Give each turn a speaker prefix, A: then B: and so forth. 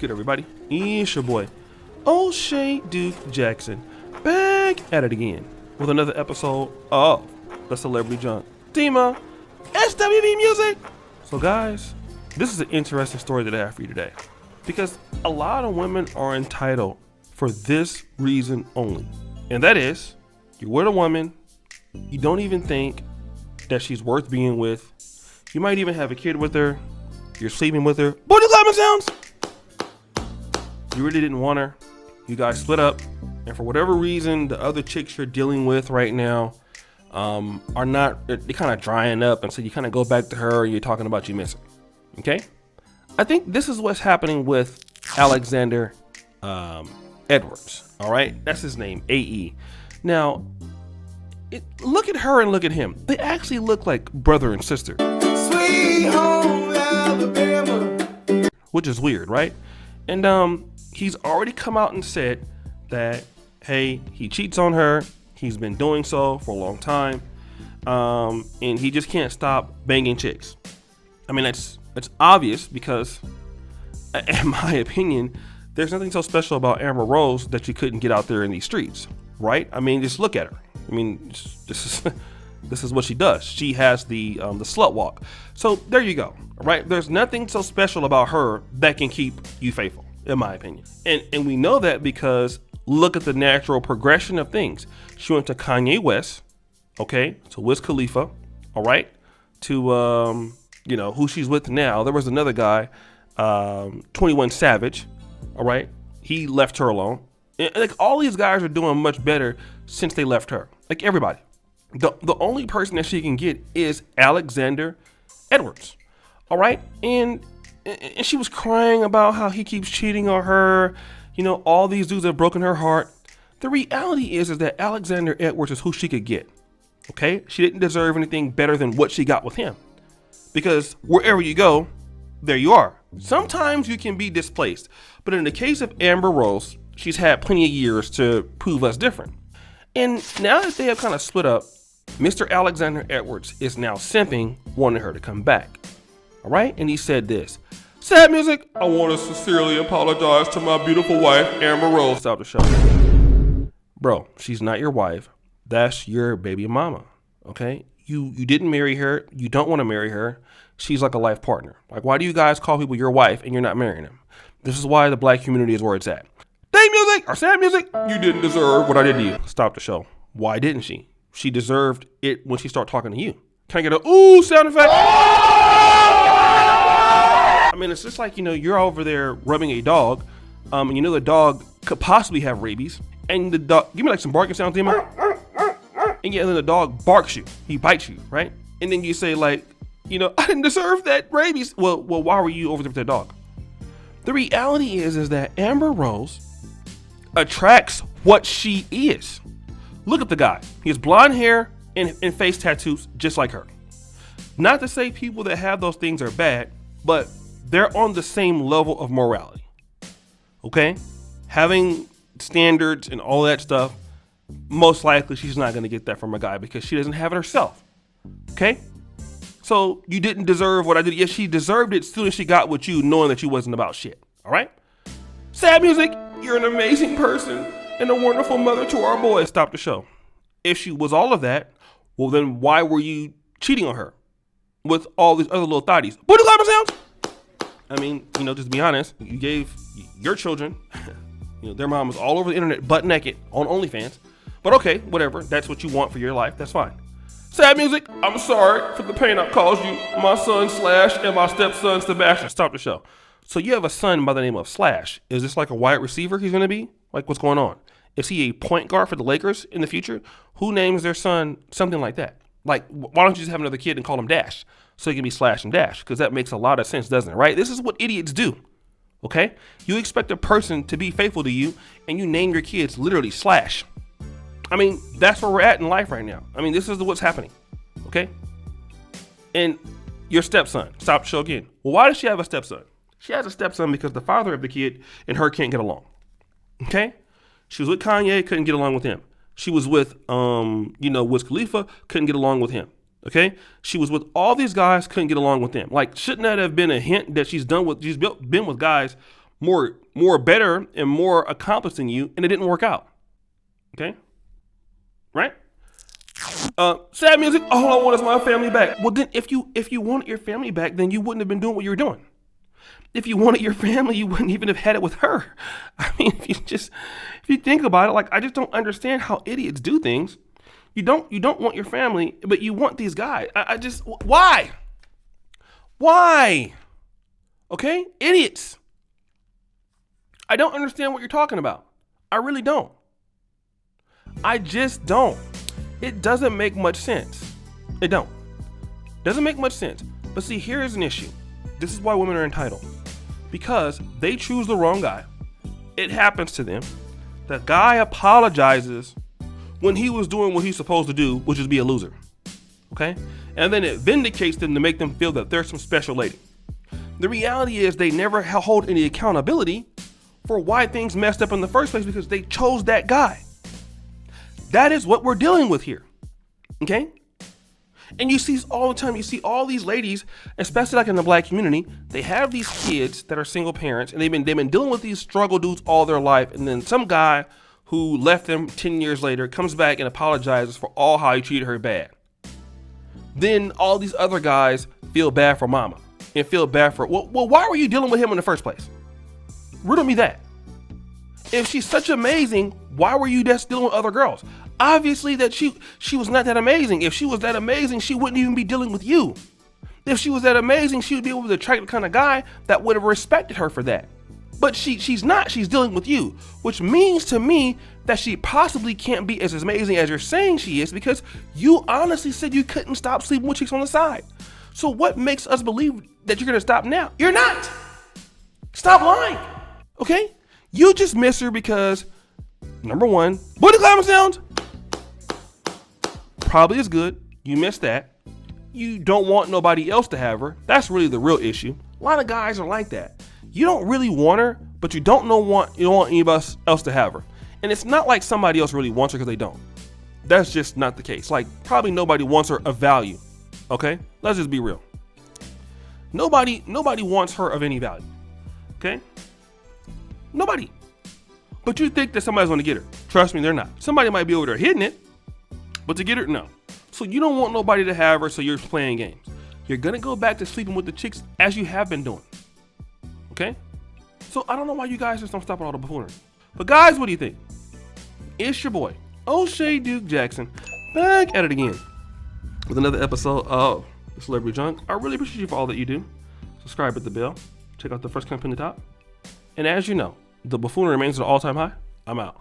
A: good, everybody? It's your boy, O'Shea Duke Jackson, back at it again with another episode of the Celebrity Junk Dima SWB Music. So guys, this is an interesting story that I have for you today, because a lot of women are entitled for this reason only, and that is, you're with a woman, you don't even think that she's worth being with, you might even have a kid with her, you're sleeping with her, booty clapping sounds, you really didn't want her, you guys split up, and for whatever reason, the other chicks you're dealing with right now are not, they're kind of drying up, and so you kind of go back to her and you're talking about you miss her. Okay? I think this is what's happening with Alexander Edwards. All right? That's his name, AE. Now, look at her and look at him. They actually look like brother and sister. Sweet home Alabama. Which is weird, right? And he's already come out and said that, hey, he cheats on her. He's been doing so for a long time. And he just can't stop banging chicks. I mean, it's obvious because, in my opinion, there's nothing so special about Amber Rose that you couldn't get out there in these streets, right? I mean, just look at her. I mean, this is what she does. She has the slut walk. So there you go, right? There's nothing so special about her that can keep you faithful, in my opinion. And we know that because look at the natural progression of things. She went to Kanye West, okay, to Wiz Khalifa, all right, to you know, who she's with now. There was another guy, 21 Savage, all right? He left her alone. And, like, all these guys are doing much better since they left her. Like, everybody. The only person that she can get is Alexander Edwards, all right? And she was crying about how he keeps cheating on her. You know, all these dudes have broken her heart. The reality is that Alexander Edwards is who she could get, okay? She didn't deserve anything better than what she got with him. Because wherever you go, there you are. Sometimes you can be displaced. But in the case of Amber Rose, she's had plenty of years to prove us different. And now that they have kind of split up, Mr. Alexander Edwards is now simping, wanting her to come back. All right? And he said this. Sad music. I want to sincerely apologize to my beautiful wife, Amber Rose. Stop the show. Bro, she's not your wife. That's your baby mama. Okay? You didn't marry her. You don't want to marry her. She's like a life partner. Like, why do you guys call people your wife and you're not marrying them? This is why the black community is where it's at. Day music or sad music. You didn't deserve what I did to you. Stop the show. Why didn't she? She deserved it when she started talking to you. Can I get a ooh sound effect? I mean, it's just like, you know, you're over there rubbing a dog, and you know the dog could possibly have rabies, and the dog, give me like some barking sounds, Dima. And yeah, then the dog barks you, he bites you, right? And then you say like, you know, I didn't deserve that rabies. Well, why were you over there with that dog? The reality is that Amber Rose attracts what she is. Look at the guy. He has blonde hair and face tattoos just like her. Not to say people that have those things are bad, but they're on the same level of morality. Okay? Having standards and all that stuff, most likely she's not going to get that from a guy because she doesn't have it herself. Okay? So you didn't deserve what I did. Yes, she deserved it as soon as she got with you, knowing that you wasn't about shit. All right? Sad music. You're an amazing person and a wonderful mother to our boys. Stop the show. If she was all of that, well, then why were you cheating on her with all these other little thotties? Booty clapper sounds. I mean, you know, just to be honest, you gave your children, you know, their mom was all over the internet butt naked on OnlyFans. But okay, whatever. That's what you want for your life. That's fine. Sad music. I'm sorry for the pain I've caused you, my son Slash and my stepson Sebastian. Stop the show. So you have a son by the name of Slash. Is this like a wide receiver he's going to be? Like, what's going on? Is he a point guard for the Lakers in the future? Who names their son something like that? Like, why don't you just have another kid and call him Dash? So he can be Slash and Dash, because that makes a lot of sense, doesn't it, right? This is what idiots do, okay? You expect a person to be faithful to you, and you name your kids literally Slash. I mean, that's where we're at in life right now. I mean, this is what's happening, okay? And your stepson, stop the show again. Well, why does she have a stepson? She has a stepson because the father of the kid and her can't get along, okay? She was with Kanye, couldn't get along with him. She was with, you know, Wiz Khalifa, couldn't get along with him. Okay, she was with all these guys, couldn't get along with them. Like, shouldn't that have been a hint that she's been with guys more better and more accomplished than you, and it didn't work out. Okay? Right? Sad music. All I want is my family back. Well, then if you wanted your family back, then you wouldn't have been doing what you were doing. If you wanted your family, you wouldn't even have had it with her. I mean, if you think about it, like, I just don't understand how idiots do things. You don't want your family, but you want these guys. Why? Why? Okay? Idiots. I don't understand what you're talking about. I really don't. I just don't. It doesn't make much sense. It don't. Doesn't make much sense. But see, here's an issue. This is why women are entitled. Because they choose the wrong guy. It happens to them. The guy apologizes when he was doing what he's supposed to do, which is be a loser. Okay? And then it vindicates them to make them feel that they're some special lady. The reality is they never hold any accountability for why things messed up in the first place because they chose that guy. That is what we're dealing with here. Okay? And you see all the time, you see all these ladies, especially like in the black community, they have these kids that are single parents and they've been dealing with these struggle dudes all their life. And then some guy who left them 10 years later comes back and apologizes for all how he treated her bad. Then all these other guys feel bad for mama and feel bad for, well, why were you dealing with him in the first place? Riddle me that. If she's such amazing, why were you just dealing with other girls? Obviously that she was not that amazing. If she was that amazing, she wouldn't even be dealing with you. If she was that amazing, she would be able to attract the kind of guy that would have respected her for that. But she's not. She's dealing with you, which means to me that she possibly can't be as amazing as you're saying she is because you honestly said you couldn't stop sleeping with chicks on the side. So what makes us believe that you're going to stop now? You're not. Stop lying. Okay? You just miss her because, number one, booty clapping sounds probably is good. You missed that. You don't want nobody else to have her. That's really the real issue. A lot of guys are like that. You don't really want her, but you don't want anybody else to have her. And it's not like somebody else really wants her because they don't. That's just not the case. Like, probably nobody wants her of value. Okay? Let's just be real. Nobody wants her of any value. Okay? Nobody. But you think that somebody's going to get her. Trust me, they're not. Somebody might be over there hitting it, but to get her, no. So you don't want nobody to have her, so you're playing games. You're going to go back to sleeping with the chicks as you have been doing. Okay? So I don't know why you guys just don't stop at all the buffoonery. But guys, what do you think? It's your boy, O'Shea Duke Jackson, back at it again with another episode of The Celebrity Junk. I really appreciate you for all that you do. Subscribe, hit the bell. Check out the first comment in the top. And as you know, the buffoonery remains at an all-time high. I'm out.